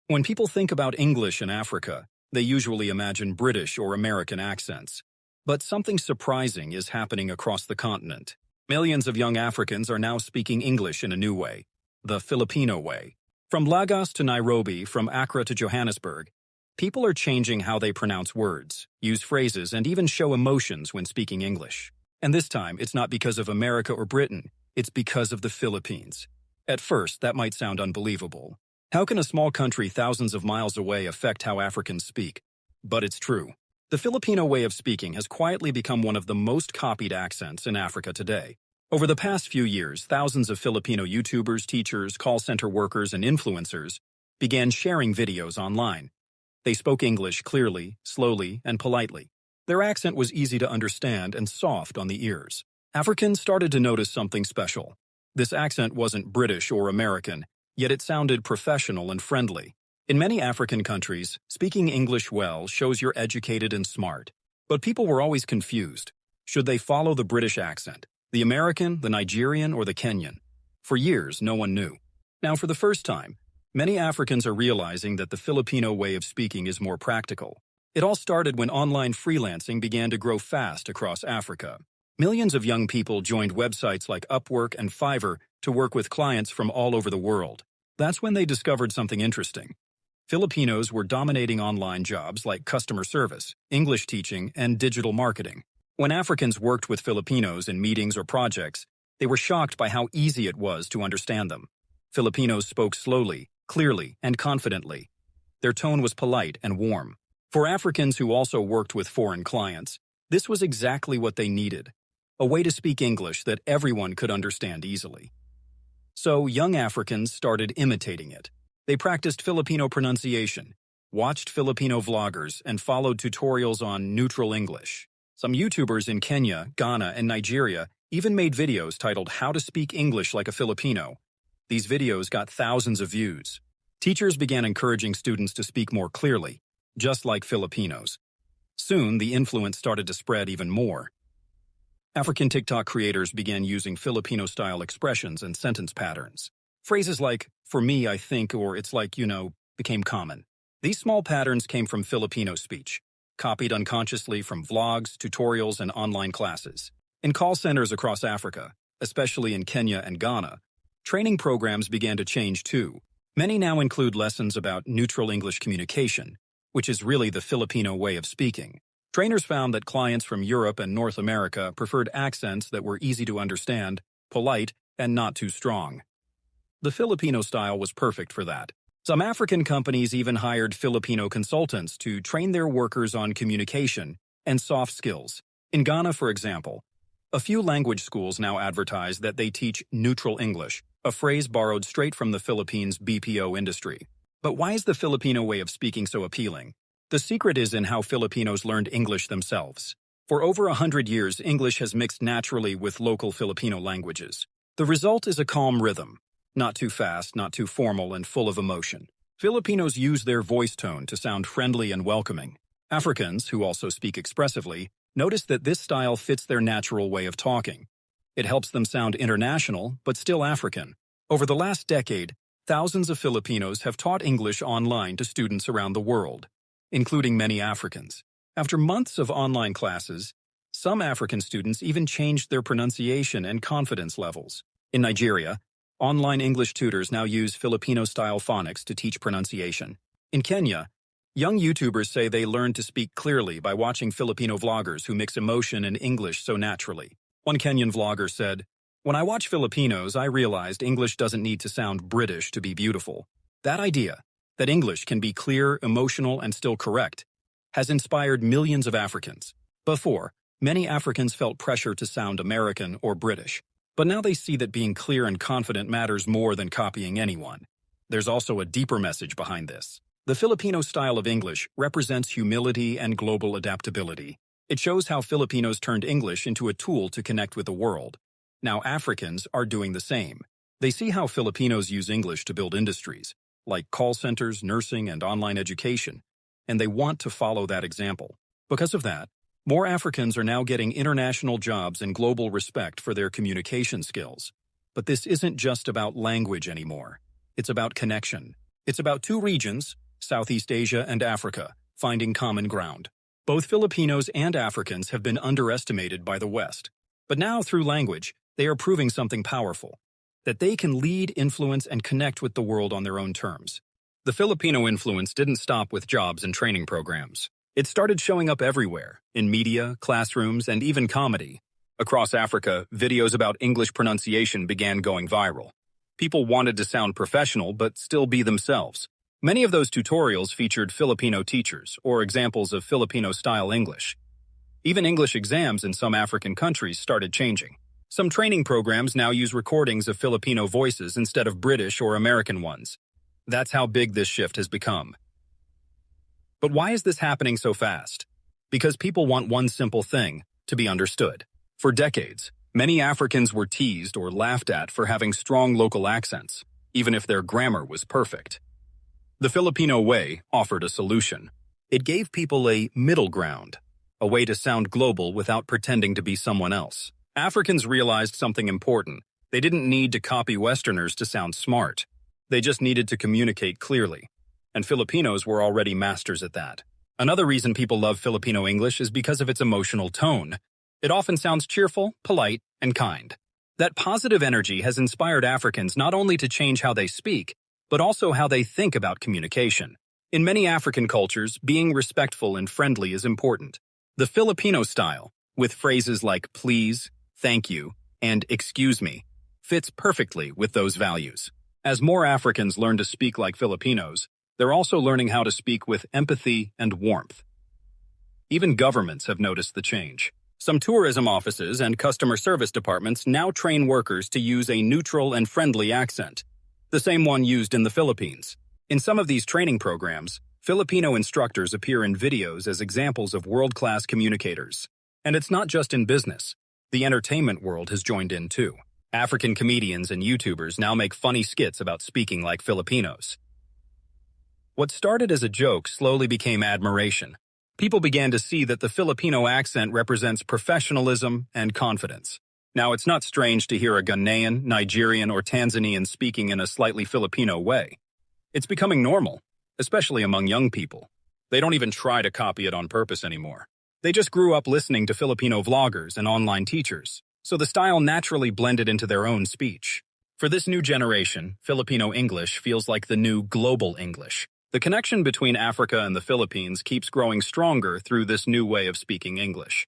When people think about English in Africa, they usually imagine British or American accents. But something surprising is happening across the continent. Millions of young Africans are now speaking English in a new way, the Filipino way. From Lagos to Nairobi, from Accra to Johannesburg, people are changing how they pronounce words, use phrases, and even show emotions when speaking English. And this time, it's not because of America or Britain, it's because of the Philippines. At first, that might sound unbelievable. How can a small country thousands of miles away affect how Africans speak? But it's true. The Filipino way of speaking has quietly become one of the most copied accents in Africa today. Over the past few years, thousands of Filipino YouTubers, teachers, call center workers, and influencers began sharing videos online. They spoke English clearly, slowly, and politely. Their accent was easy to understand and soft on the ears. Africans started to notice something special. This accent wasn't British or American, yet it sounded professional and friendly. In many African countries, speaking English well shows you're educated and smart. But people were always confused. Should they follow the British accent, the American, the Nigerian, or the Kenyan? For years, no one knew. Now, for the first time, many Africans are realizing that the Filipino way of speaking is more practical. It all started when online freelancing began to grow fast across Africa. Millions of young people joined websites like Upwork and Fiverr to work with clients from all over the world. That's when they discovered something interesting. Filipinos were dominating online jobs like customer service, English teaching, and digital marketing. When Africans worked with Filipinos in meetings or projects, they were shocked by how easy it was to understand them. Filipinos spoke slowly, clearly, and confidently. Their tone was polite and warm. For Africans who also worked with foreign clients, this was exactly what they needed, a way to speak English that everyone could understand easily. So young Africans started imitating it. They practiced Filipino pronunciation, watched Filipino vloggers, and followed tutorials on neutral English. Some YouTubers in Kenya, Ghana, and Nigeria even made videos titled How to Speak English Like a Filipino. These videos got thousands of views. Teachers began encouraging students to speak more clearly, just like Filipinos. Soon, the influence started to spread even more. African TikTok creators began using Filipino-style expressions and sentence patterns. Phrases like, "for me, I think," or "it's like, became common. These small patterns came from Filipino speech, copied unconsciously from vlogs, tutorials, and online classes. In call centers across Africa, especially in Kenya and Ghana, training programs began to change too. Many now include lessons about neutral English communication, which is really the Filipino way of speaking. Trainers found that clients from Europe and North America preferred accents that were easy to understand, polite, and not too strong. The Filipino style was perfect for that. Some African companies even hired Filipino consultants to train their workers on communication and soft skills. In Ghana, for example, a few language schools now advertise that they teach neutral English, a phrase borrowed straight from the Philippines' BPO industry. But why is the Filipino way of speaking so appealing? The secret is in how Filipinos learned English themselves. For over 100 years, English has mixed naturally with local Filipino languages. The result is a calm rhythm. Not too fast, not too formal, and full of emotion. Filipinos use their voice tone to sound friendly and welcoming. Africans, who also speak expressively, notice that this style fits their natural way of talking. It helps them sound international, but still African. Over the last decade, thousands of Filipinos have taught English online to students around the world, including many Africans. After months of online classes, some African students even changed their pronunciation and confidence levels. In Nigeria, online English tutors now use Filipino-style phonics to teach pronunciation. In Kenya, young YouTubers say they learned to speak clearly by watching Filipino vloggers who mix emotion and English so naturally. One Kenyan vlogger said, "When I watch Filipinos, I realized English doesn't need to sound British to be beautiful." That idea, that English can be clear, emotional, and still correct, has inspired millions of Africans. Before, many Africans felt pressure to sound American or British. But now they see that being clear and confident matters more than copying anyone. There's also a deeper message behind this. The Filipino style of English represents humility and global adaptability. It shows how Filipinos turned English into a tool to connect with the world. Now Africans are doing the same. They see how Filipinos use English to build industries, like call centers, nursing, and online education, and they want to follow that example. Because of that, more Africans are now getting international jobs and global respect for their communication skills. But this isn't just about language anymore. It's about connection. It's about two regions, Southeast Asia and Africa, finding common ground. Both Filipinos and Africans have been underestimated by the West. But now, through language, they are proving something powerful, that they can lead, influence, and connect with the world on their own terms. The Filipino influence didn't stop with jobs and training programs. It started showing up everywhere, in media, classrooms, and even comedy. Across Africa, videos about English pronunciation began going viral. People wanted to sound professional but still be themselves. Many of those tutorials featured Filipino teachers or examples of Filipino-style English. Even English exams in some African countries started changing. Some training programs now use recordings of Filipino voices instead of British or American ones. That's how big this shift has become. But why is this happening so fast? Because people want one simple thing, to be understood. For decades, many Africans were teased or laughed at for having strong local accents, even if their grammar was perfect. The Filipino way offered a solution. It gave people a middle ground, a way to sound global without pretending to be someone else. Africans realized something important. They didn't need to copy Westerners to sound smart. They just needed to communicate clearly. And Filipinos were already masters at that. Another reason people love Filipino English is because of its emotional tone. It often sounds cheerful, polite, and kind. That positive energy has inspired Africans not only to change how they speak, but also how they think about communication. In many African cultures, being respectful and friendly is important. The Filipino style, with phrases like please, thank you, and excuse me, fits perfectly with those values. As more Africans learn to speak like Filipinos, they're also learning how to speak with empathy and warmth. Even governments have noticed the change. Some tourism offices and customer service departments now train workers to use a neutral and friendly accent, the same one used in the Philippines. In some of these training programs, Filipino instructors appear in videos as examples of world-class communicators. And it's not just in business. The entertainment world has joined in too. African comedians and YouTubers now make funny skits about speaking like Filipinos. What started as a joke slowly became admiration. People began to see that the Filipino accent represents professionalism and confidence. Now, it's not strange to hear a Ghanaian, Nigerian, or Tanzanian speaking in a slightly Filipino way. It's becoming normal, especially among young people. They don't even try to copy it on purpose anymore. They just grew up listening to Filipino vloggers and online teachers, so the style naturally blended into their own speech. For this new generation, Filipino English feels like the new global English. The connection between Africa and the Philippines keeps growing stronger through this new way of speaking English.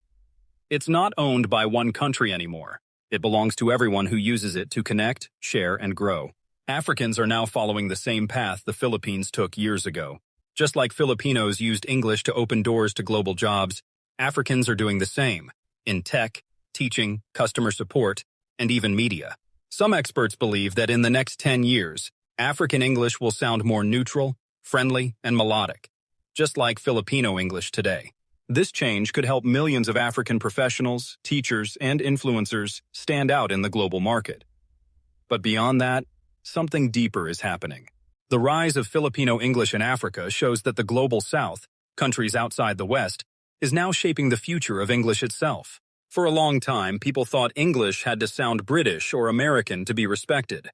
It's not owned by one country anymore. It belongs to everyone who uses it to connect, share, and grow. Africans are now following the same path the Philippines took years ago. Just like Filipinos used English to open doors to global jobs, Africans are doing the same in tech, teaching, customer support, and even media. Some experts believe that in the next 10 years, African English will sound more neutral, friendly, and melodic, just like Filipino English today. This change could help millions of African professionals, teachers, and influencers stand out in the global market. But beyond that, something deeper is happening. The rise of Filipino English in Africa shows that the global South, countries outside the West, is now shaping the future of English itself. For a long time, people thought English had to sound British or American to be respected.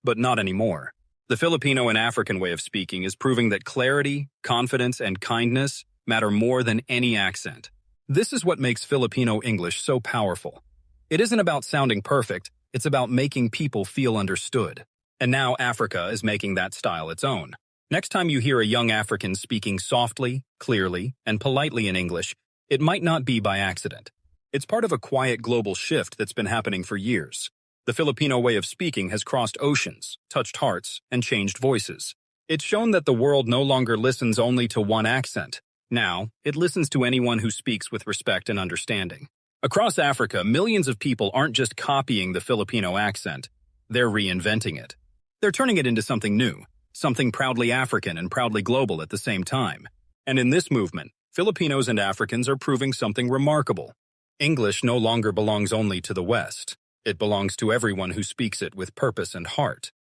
But not anymore. The Filipino and African way of speaking is proving that clarity, confidence, and kindness matter more than any accent. This is what makes Filipino English so powerful. It isn't about sounding perfect, it's about making people feel understood. And now Africa is making that style its own. Next time you hear a young African speaking softly, clearly, and politely in English, it might not be by accident. It's part of a quiet global shift that's been happening for years. The Filipino way of speaking has crossed oceans, touched hearts, and changed voices. It's shown that the world no longer listens only to one accent. Now, it listens to anyone who speaks with respect and understanding. Across Africa, millions of people aren't just copying the Filipino accent. They're reinventing it. They're turning it into something new, something proudly African and proudly global at the same time. And in this movement, Filipinos and Africans are proving something remarkable. English no longer belongs only to the West. It belongs to everyone who speaks it with purpose and heart.